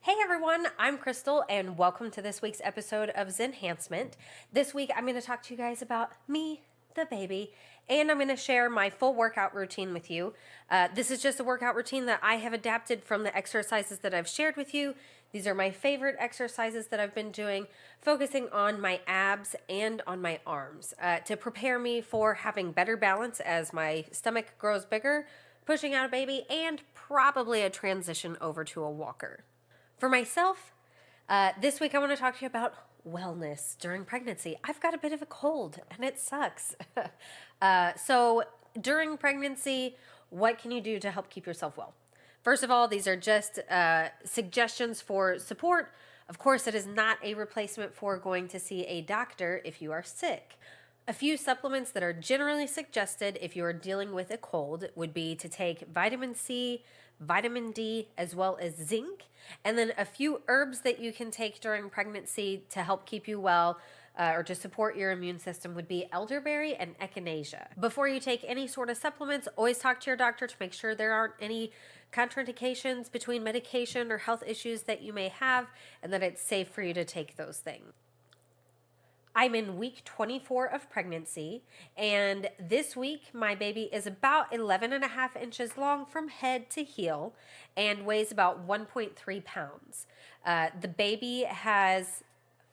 Hey everyone, I'm Crystal and welcome to this week's episode of Zenhancement. This week I'm going to talk to you guys about me, the baby, and I'm going to share my full workout routine with you. This is just a workout routine that I have adapted from the exercises that I've shared with you. These are my favorite exercises that I've been doing, focusing on my abs and on my arms to prepare me for having better balance as my stomach grows bigger, pushing out a baby, and probably a transition over to a walker. For myself, this week I want to talk to you about wellness during pregnancy. I've got a bit of a cold and it sucks. So during pregnancy, what can you do to help keep yourself well? First of all, these are just suggestions for support. Of course, it is not a replacement for going to see a doctor if you are sick. A few supplements that are generally suggested if you are dealing with a cold would be to take vitamin C, vitamin D, as well as zinc, and then a few herbs that you can take during pregnancy to help keep you well or to support your immune system would be elderberry and echinacea. Before you take any sort of supplements, always talk to your doctor to make sure there aren't any contraindications between medication or health issues that you may have and that it's safe for you to take those things. I'm in week 24 of pregnancy, and this week my baby is about 11 and a half inches long from head to heel and weighs about 1.3 pounds. The baby has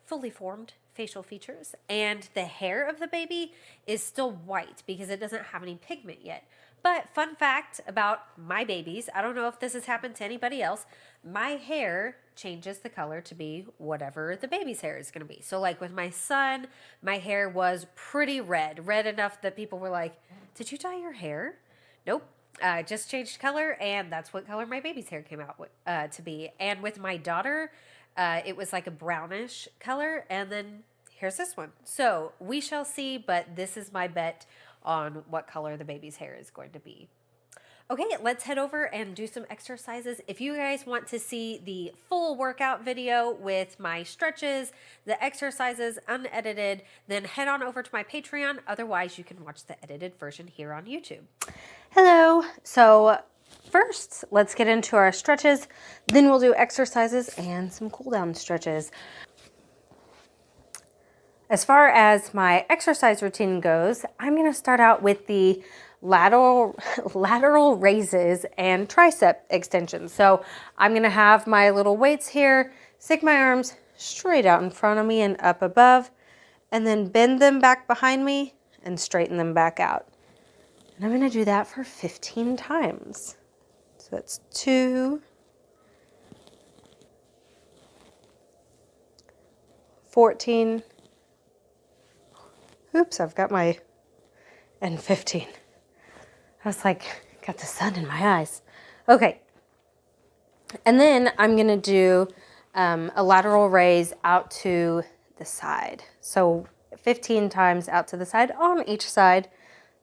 fully formed facial features, and the hair of the baby is still white because it doesn't have any pigment yet. But fun fact about my babies, I don't know if this has happened to anybody else, my hair changes the color to be whatever the baby's hair is going to be. So like with my son, my hair was pretty red enough that people were like, did you dye your hair? Nope. Just changed color, and that's what color my baby's hair came out to be. And with my daughter, it was like a brownish color, and then here's this one. So we shall see, but this is my bet on what color the baby's hair is going to be. Okay, let's head over and do some exercises. If you guys want to see the full workout video with my stretches, the exercises unedited, then head on over to my Patreon. Otherwise, you can watch the edited version here on YouTube. Hello. So first, let's get into our stretches. Then we'll do exercises and some cool down stretches. As far as my exercise routine goes, I'm going to start out with the lateral raises and tricep extensions. So I'm going to have my little weights here, stick my arms straight out in front of me and up above, and then bend them back behind me and straighten them back out. And I'm going to do that for 15 times. So that's 2, 14, oops, I've got my, and 15. I was like, got the sun in my eyes. Okay. And then I'm going to do a lateral raise out to the side. So 15 times out to the side on each side.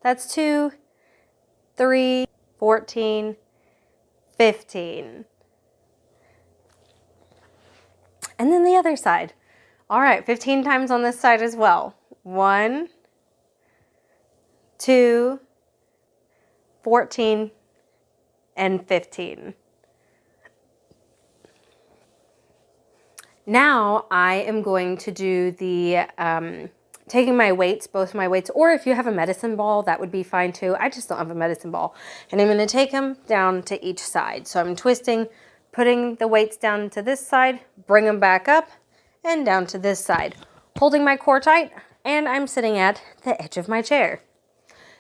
That's 2, 3, 14, 15. And then the other side. All right, 15 times on this side as well. 1, 2, 14, and 15. Now I am going to do the taking my weights, both my weights, or if you have a medicine ball, that would be fine too. I just don't have a medicine ball. And I'm going to take them down to each side. So I'm twisting, putting the weights down to this side, bring them back up and down to this side, holding my core tight, and I'm sitting at the edge of my chair.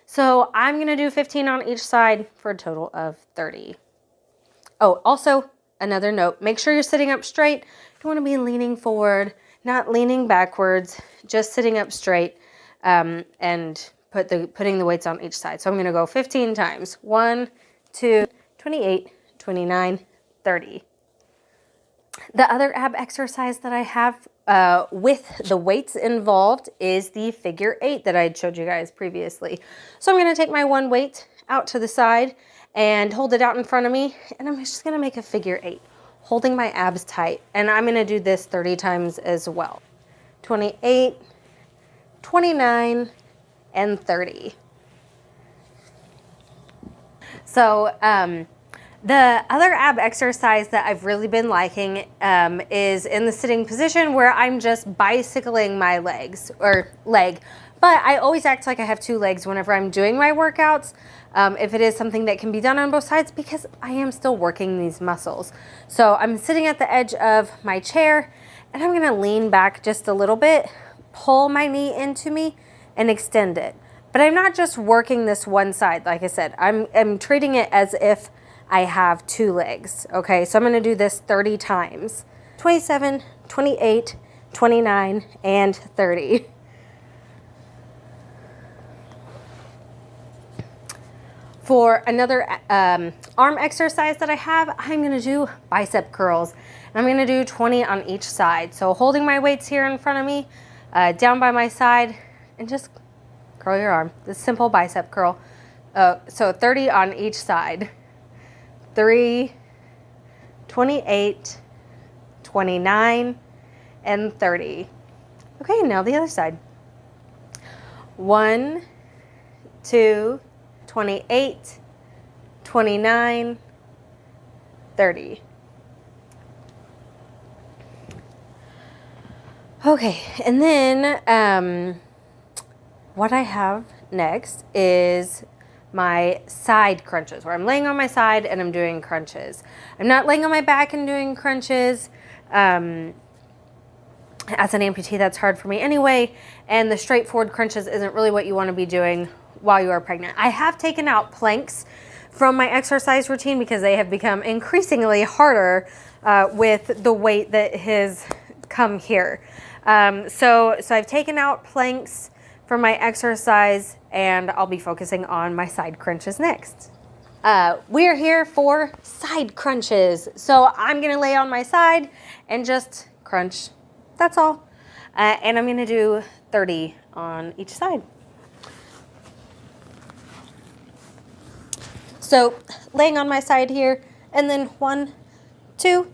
So I'm going to do 15 on each side for a total of 30. Oh, also another note, make sure you're sitting up straight. You don't want to be leaning forward, not leaning backwards, just sitting up straight and putting the weights on each side. So I'm going to go 15 times. 1, 2, 28, 29, 30. The other ab exercise that I have with the weights involved is the figure 8 that I showed you guys previously. So I'm going to take my one weight out to the side and hold it out in front of me, and I'm just going to make a figure 8, holding my abs tight. And I'm going to do this 30 times as well. 28, 29, and 30. So The other ab exercise that I've really been liking is in the sitting position where I'm just bicycling my legs or leg. But I always act like I have two legs whenever I'm doing my workouts, if it is something that can be done on both sides, because I am still working these muscles. So I'm sitting at the edge of my chair and I'm gonna lean back just a little bit, pull my knee into me and extend it. But I'm not just working this one side. Like I said, I'm treating it as if I have two legs. Okay, so I'm gonna do this 30 times. 27, 28, 29, and 30. For another arm exercise that I have, I'm gonna do bicep curls. I'm gonna do 20 on each side. So holding my weights here in front of me, down by my side, and just curl your arm. This simple bicep curl. So 30 on each side. 3, 28, 29, and 30. Okay, now the other side. 1, 2, 28, 29, 30. Okay, and then what I have next is my side crunches, where I'm laying on my side and I'm doing crunches. I'm not laying on my back and doing crunches. As an amputee, that's hard for me anyway, and the straightforward crunches isn't really what you want to be doing while you are pregnant. I have taken out planks from my exercise routine because they have become increasingly harder with the weight that has come here. So I've taken out planks from my exercise, and I'll be focusing on my side crunches next. We're here for side crunches. So I'm gonna lay on my side and just crunch, that's all. And I'm gonna do 30 on each side. So laying on my side here, and then 1, 2,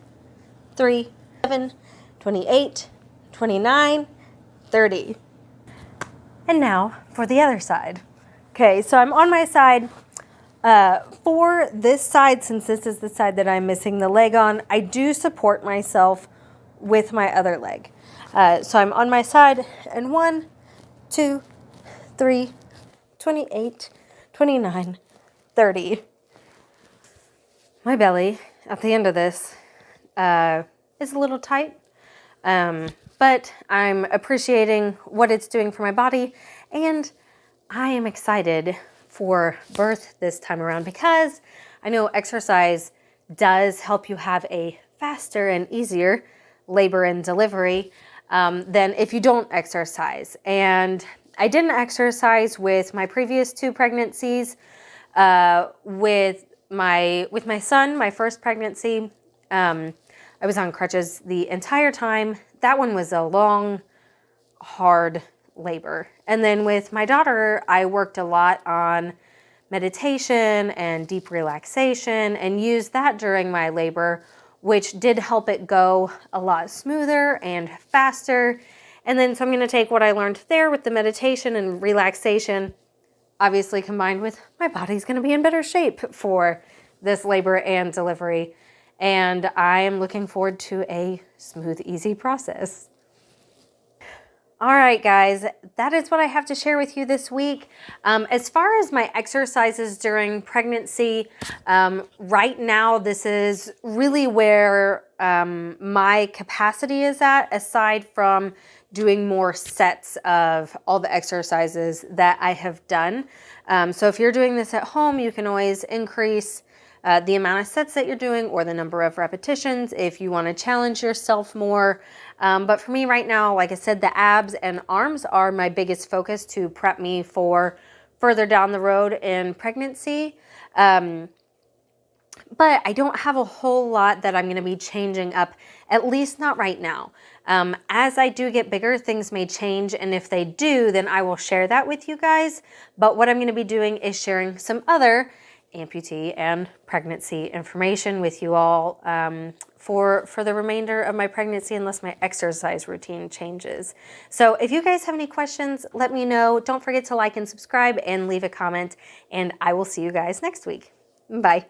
3, 7, 28, 29, 30. And now for the other side. Okay, so I'm on my side. For this side, since this is the side that I'm missing the leg on, I do support myself with my other leg. So I'm on my side, and 1, 2, 3, 28, 29, 30. My belly at the end of this is a little tight, but I'm appreciating what it's doing for my body, and I am excited for birth this time around because I know exercise does help you have a faster and easier labor and delivery than if you don't exercise. And I didn't exercise with my previous 2 pregnancies. With my son, my first pregnancy, I was on crutches the entire time. That one was a long, hard labor. And then with my daughter, I worked a lot on meditation and deep relaxation and used that during my labor, which did help it go a lot smoother and faster. And then so I'm going to take what I learned there with the meditation and relaxation, obviously combined with my body's going to be in better shape for this labor and delivery. And I am looking forward to a smooth, easy process. All right, guys, that is what I have to share with you this week. As far as my exercises during pregnancy, right now, this is really where my capacity is at, aside from doing more sets of all the exercises that I have done. So if you're doing this at home, you can always increase the amount of sets that you're doing or the number of repetitions if you want to challenge yourself more. But for me right now, like I said, the abs and arms are my biggest focus to prep me for further down the road in pregnancy. But I don't have a whole lot that I'm going to be changing up, at least not right now. As I do get bigger, things may change, and if they do, then I will share that with you guys. But what I'm going to be doing is sharing some other amputee and pregnancy information with you all for the remainder of my pregnancy, unless my exercise routine changes. So if you guys have any questions, let me know. Don't forget to like and subscribe and leave a comment, and I will see you guys next week. Bye.